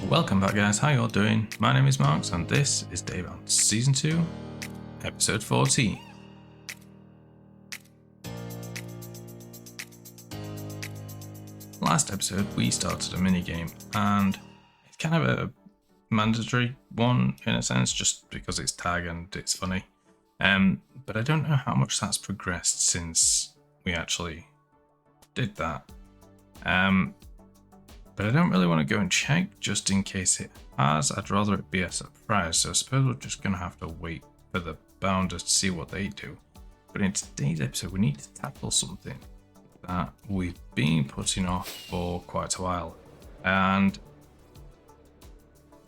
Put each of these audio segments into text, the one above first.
Welcome back, guys. How you all doing? My name is Marx and this is Daybound Season 2, Episode 14. Last episode we started a minigame and it's kind of a mandatory one in a sense, just because it's tag and it's funny. But I don't know how much that's progressed since we actually did that. But I don't really want to go and check just in case it has. I'd rather it be a surprise, so I suppose we're just going to have to wait for the bounders to see what they do. But in today's episode we need to tackle something that we've been putting off for quite a while, and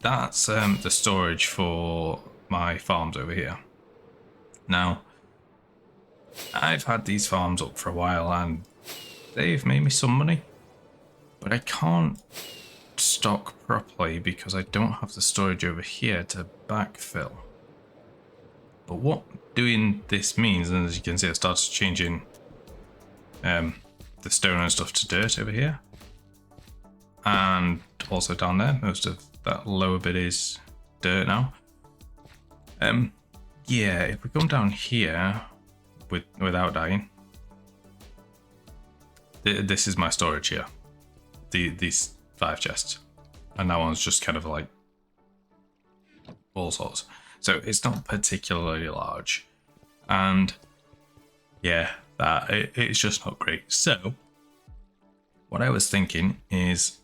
that's the storage for my farms over here. Now, I've had these farms up for a while and they've made me some money, but I can't stock properly because I don't have the storage over here to backfill. But what doing this means, and as you can see, I started changing the stone and stuff to dirt over here, and also down there. Most of that lower bit is dirt now. Yeah, if we come down here without dying, this is my storage here. These 5 chests, and that one's just kind of like all sorts. So it's not particularly large, and yeah, it's just not great. So what I was thinking is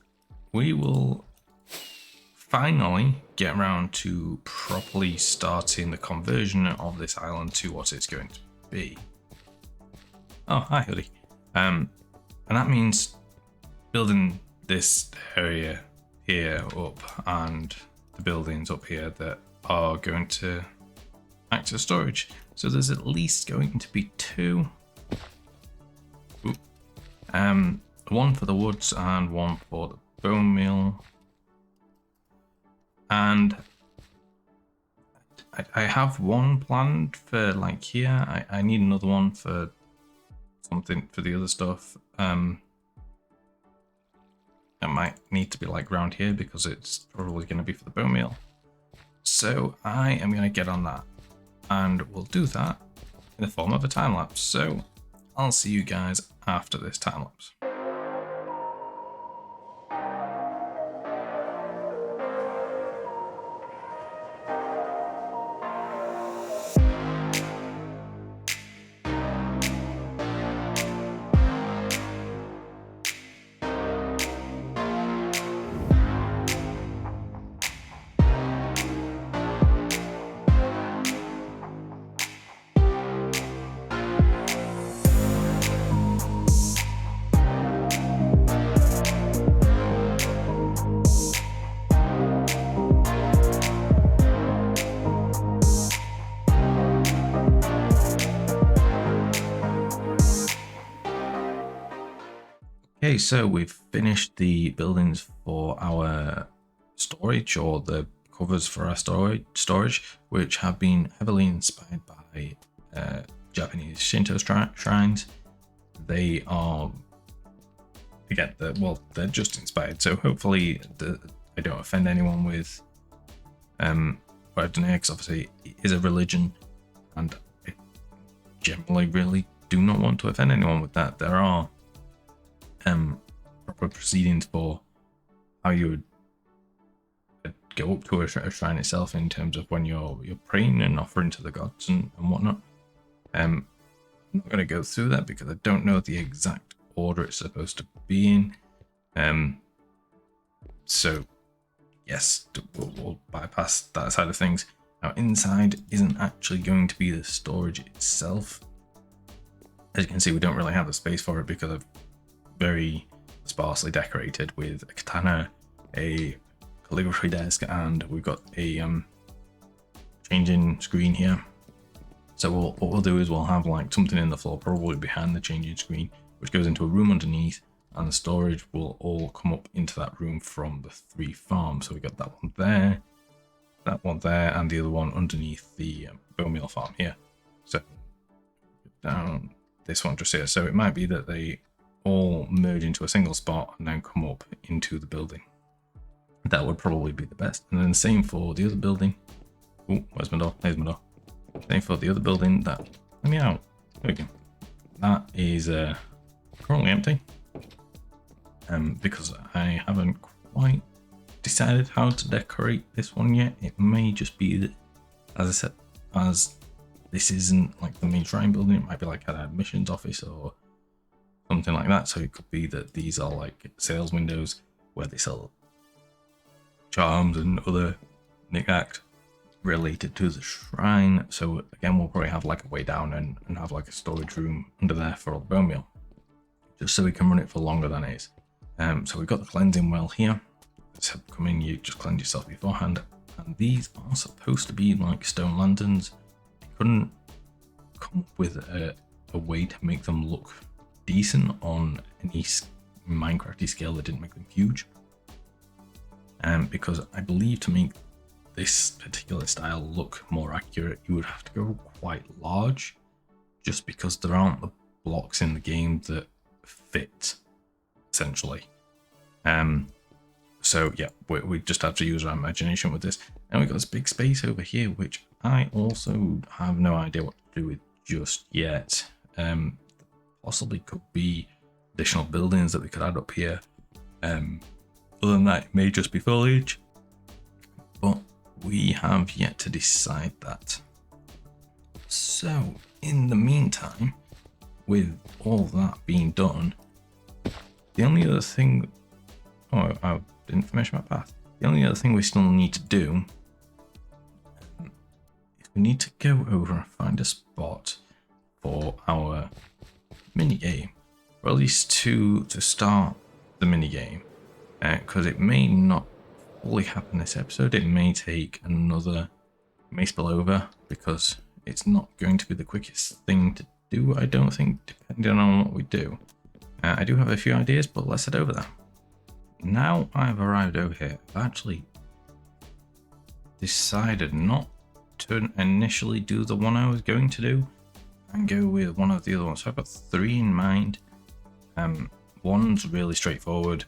we will finally get around to properly starting the conversion of this island to what it's going to be. Oh, hi, Hoodie. And that means building this area here up and the buildings up here that are going to act as storage. So there's at least going to be 2. One for the woods and one for the bone meal. And I have one planned for like here. I need another one for something for the other stuff. It might need to be like around here because it's probably going to be for the bone meal. So I am going to get on that, and we'll do that in the form of a time lapse. So I'll see you guys after this time lapse. Okay, so we've finished the buildings for our storage, or the covers for our storage, which have been heavily inspired by Japanese Shinto shrines. They are, again, they're just inspired, so hopefully I don't offend anyone with what I've done here, because obviously it is a religion, and I generally really do not want to offend anyone with that. There are proper proceedings for how you would go up to a shrine itself in terms of when you're praying and offering to the gods and whatnot. I'm not going to go through that because I don't know the exact order it's supposed to be in. So yes, we'll bypass that side of things. Now, inside isn't actually going to be the storage itself. As you can see, we don't really have the space for it because of very sparsely decorated with a katana, a calligraphy desk, and we've got a changing screen here. So what we'll do is we'll have like something in the floor, probably behind the changing screen, which goes into a room underneath, and the storage will all come up into that room from the 3 farms. So we got that one there, and the other one underneath the bone meal farm here. So down this one just here. So it might be that they all merge into a single spot and then come up into the building. that would probably be the best. And then same for the other building. Oh, where's my door? There's my door. Same for the other building. That, let me out. There we go. That is currently empty. Because I haven't quite decided how to decorate this one yet. It may just be that, as I said, as this isn't like the main shrine building, it might be like an admissions office or something like that. So it could be that these are like sales windows where they sell charms and other knickknacks related to the shrine. So again, we'll probably have like a way down and have like a storage room under there for all the bone meal, just so we can run it for longer than it is. So we've got the cleansing well here. So come in, you just cleanse yourself beforehand. And these are supposed to be like stone lanterns. I couldn't come up with a way to make them look decent on any Minecrafty scale that didn't make them huge. Because I believe to make this particular style look more accurate, you would have to go quite large, just because there aren't the blocks in the game that fit, essentially. So yeah, we just have to use our imagination with this. And we've got this big space over here, which I also have no idea what to do with just yet. Possibly could be additional buildings that we could add up here. Other than that, it may just be foliage, but we have yet to decide that. So in the meantime, with all that being done, the only other thing, oh, I didn't finish my path. The only other thing we still need to do is we need to go over and find a spot for our mini game, or at least to start the mini game, because it may not fully happen this episode. It may take another, it may spill over, because it's not going to be the quickest thing to do, I don't think, depending on what we do. I do have a few ideas, but let's head over there. Now I've arrived over here, I've actually decided not to initially do the one I was going to do and go with one of the other ones. So I've got 3 in mind. One's really straightforward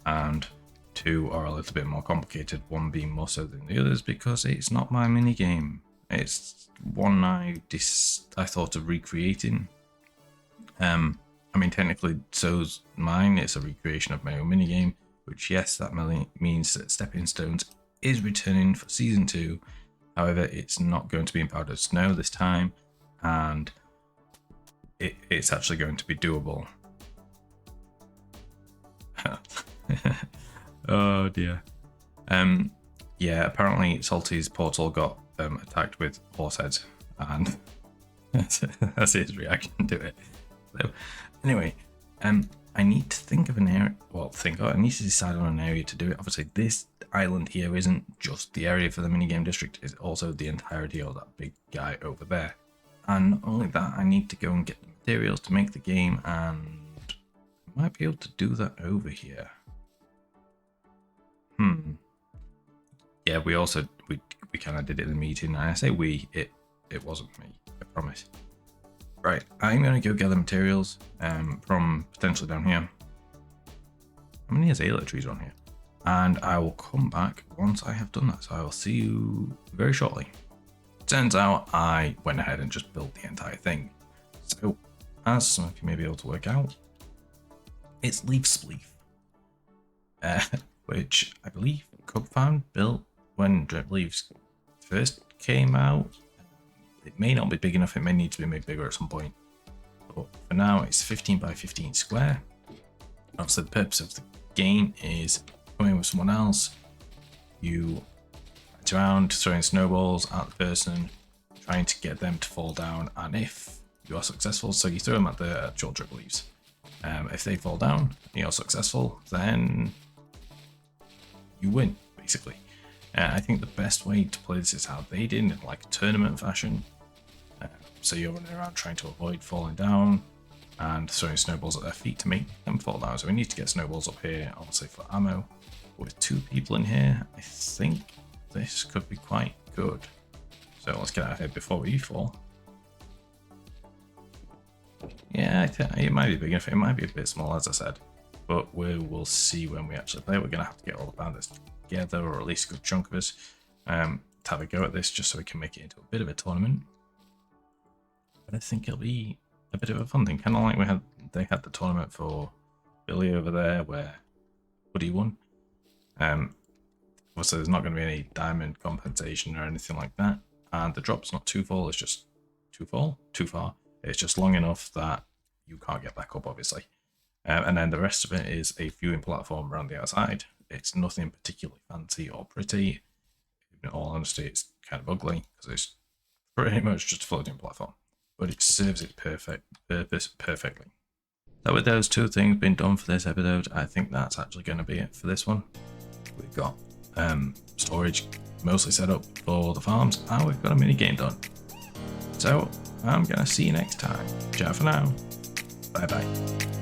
and 2 are a little bit more complicated, one being more so than the others because it's not my mini game. It's one I thought of recreating. I mean, technically, so's mine. It's a recreation of my own minigame, which, yes, that means that Stepping Stones is returning for Season 2. However, it's not going to be in powdered snow this time, and it's actually going to be doable. Oh, dear. Yeah, apparently Salty's portal got attacked with horse heads, and that's his reaction to it. So, anyway, I need to think of an area. Well, I need to decide on an area to do it. Obviously, this island here isn't just the area for the minigame district; it's also the entirety of that big guy over there. And not only that, I need to go and get the materials to make the game, and I might be able to do that over here. Yeah, we kind of did it in the meeting, and I say we, it wasn't me, I promise. Right, I'm going to go gather materials from potentially down here. How many azalea trees are on here? And I will come back once I have done that, so I will see you very shortly. Turns out I went ahead and just built the entire thing. So, as some of you may be able to work out, it's leaf spleef, which I believe Cubfound built when Drip Leaves first came out. It may not be big enough, it may need to be made bigger at some point. But for now, it's 15 by 15 square. Obviously, the purpose of the game is coming with someone else. You fight around, throwing snowballs at the person, trying to get them to fall down. And if you are successful, so you throw them at the actual Drip Leaves. If they fall down, you're successful, then you win, basically. I think the best way to play this is how they did, in like a tournament fashion. So you're running around trying to avoid falling down and throwing snowballs at their feet to make them fall down. So we need to get snowballs up here, obviously for ammo. But with 2 people in here, I think this could be quite good. So let's get out of here before we fall. Yeah, it might be big enough. It might be a bit small, as I said. But we will see when we actually play. We're going to have to get all the bandits together, or at least a good chunk of us, to have a go at this, just so we can make it into a bit of a tournament. But I think it'll be a bit of a fun thing, kind of like they had the tournament for Billy over there, where Woody won. Obviously, there's not going to be any diamond compensation or anything like that, and the drop's not too full. It's just too far. It's just long enough that you can't get back up, obviously. And then the rest of it is a viewing platform around the outside. It's nothing particularly fancy or pretty. In all honesty, it's kind of ugly because it's pretty much just a floating platform, but it serves its purpose perfectly. So with those two things being done for this episode, I think that's actually going to be it for this one. We've got storage mostly set up for the farms, and we've got a mini game done. So I'm going to see you next time. Ciao for now. Bye bye.